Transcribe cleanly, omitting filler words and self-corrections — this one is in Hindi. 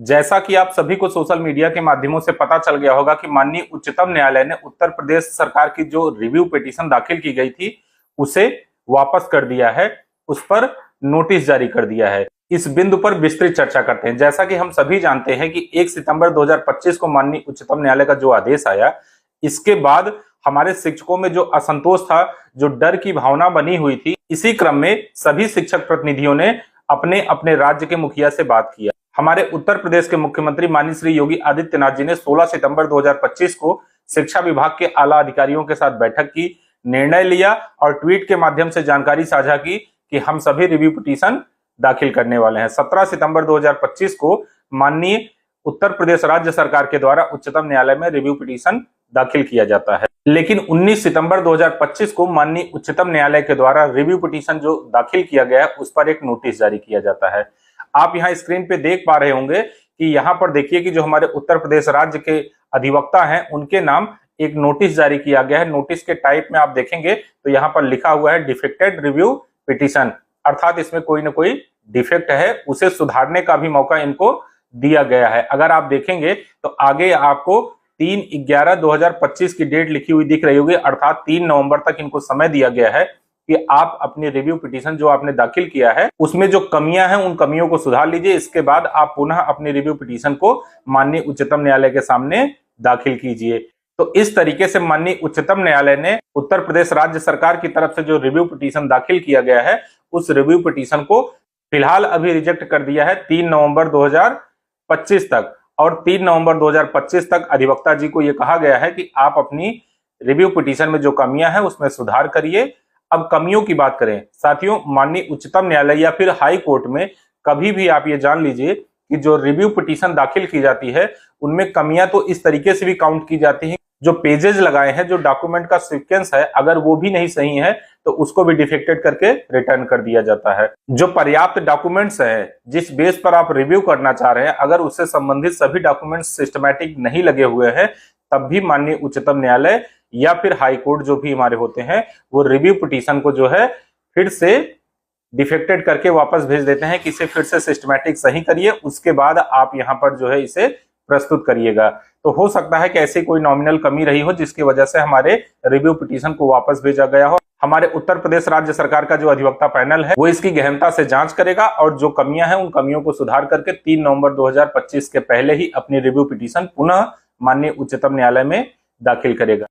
जैसा कि आप सभी को सोशल मीडिया के माध्यमों से पता चल गया होगा कि माननीय उच्चतम न्यायालय ने उत्तर प्रदेश सरकार की जो रिव्यू पिटीशन दाखिल की गई थी उसे वापस कर दिया है, उस पर नोटिस जारी कर दिया है। इस बिंदु पर विस्तृत चर्चा करते हैं। जैसा कि हम सभी जानते हैं कि 1 सितंबर 2025 को माननीय उच्चतम न्यायालय का जो आदेश आया, इसके बाद हमारे शिक्षकों में जो असंतोष था, जो डर की भावना बनी हुई थी, इसी क्रम में सभी शिक्षक प्रतिनिधियों ने अपने अपने राज्य के मुखिया से बात किया। हमारे उत्तर प्रदेश के मुख्यमंत्री माननीय श्री योगी आदित्यनाथ जी ने 16 सितंबर 2025 को शिक्षा विभाग के आला अधिकारियों के साथ बैठक की, निर्णय लिया और ट्वीट के माध्यम से जानकारी साझा की कि हम सभी रिव्यू पिटीशन दाखिल करने वाले हैं। 17 सितंबर 2025 को माननीय उत्तर प्रदेश राज्य सरकार के द्वारा उच्चतम न्यायालय में रिव्यू पिटीशन दाखिल किया जाता है। लेकिन 19 सितंबर 2025 को माननीय उच्चतम न्यायालय के द्वारा रिव्यू पिटीशन जो दाखिल किया गया है उस पर एक नोटिस जारी किया जाता है। आप यहाँ स्क्रीन पे देख पा रहे होंगे कि यहाँ पर देखिए कि जो हमारे उत्तर प्रदेश राज्य के अधिवक्ता हैं उनके नाम एक नोटिस जारी किया गया है। नोटिस के टाइप में आप देखेंगे तो यहाँ पर लिखा हुआ है डिफेक्टेड रिव्यू पिटीशन, अर्थात इसमें कोई ना कोई डिफेक्ट है, उसे सुधारने का भी मौका इनको दिया गया है। अगर आप देखेंगे तो आगे आपको 3/11/2025 की डेट लिखी हुई दिख रही होगी, अर्थात 3 नवंबर तक इनको समय दिया गया है कि आप अपनी रिव्यू पिटीशन जो आपने दाखिल किया है उसमें जो कमियां हैं उन कमियों को सुधार लीजिए। इसके बाद आप पुनः अपनी रिव्यू पिटीशन को माननीय उच्चतम न्यायालय के सामने दाखिल कीजिए। तो इस तरीके से माननीय उच्चतम न्यायालय ने उत्तर प्रदेश राज्य सरकार की तरफ से जो रिव्यू पिटीशन दाखिल किया गया है उस रिव्यू पिटीशन को फिलहाल अभी रिजेक्ट कर दिया है 3 नवंबर 2025 तक। और 3 नवंबर 2025 तक अधिवक्ता जी को यह कहा गया है कि आप अपनी रिव्यू पिटीशन में जो कमियां हैं उसमें सुधार करिए। अब कमियों की बात करें साथियों, माननीय उच्चतम न्यायालय या फिर हाई कोर्ट में कभी भी आप ये जान लीजिए कि जो रिव्यू पिटीशन दाखिल की जाती है उनमें कमियां तो इस तरीके से भी काउंट की जाती हैं, जो पेजेस लगाए हैं, जो डॉक्यूमेंट का सीक्वेंस है, अगर वो भी नहीं सही है तो उसको भी डिफेक्टेड करके रिटर्न कर दिया जाता है। जो पर्याप्त डॉक्यूमेंट्स हैं जिस बेस पर आप रिव्यू करना चाह रहे हैं, अगर उससे संबंधित सभी डॉक्यूमेंट्स सिस्टमैटिक नहीं लगे हुए हैं तब भी माननीय उच्चतम न्यायालय या फिर हाई कोर्ट जो भी हमारे होते हैं वो रिव्यू पिटीशन को जो है फिर से डिफेक्टेड करके वापस भेज देते हैं कि इसे फिर से सिस्टमैटिक सही करिए, उसके बाद आप यहाँ पर जो है इसे प्रस्तुत करिएगा। तो हो सकता है कि ऐसी कोई नॉमिनल कमी रही हो जिसकी वजह से हमारे रिव्यू पिटीशन को वापस भेजा गया हो। हमारे उत्तर प्रदेश राज्य सरकार का जो अधिवक्ता पैनल है वो इसकी गहनता से जांच करेगा और जो कमियां हैं उन कमियों को सुधार करके 3 नवंबर 2025 के पहले ही अपनी रिव्यू पिटीशन पुनः माननीय उच्चतम न्यायालय में दाखिल करेगा।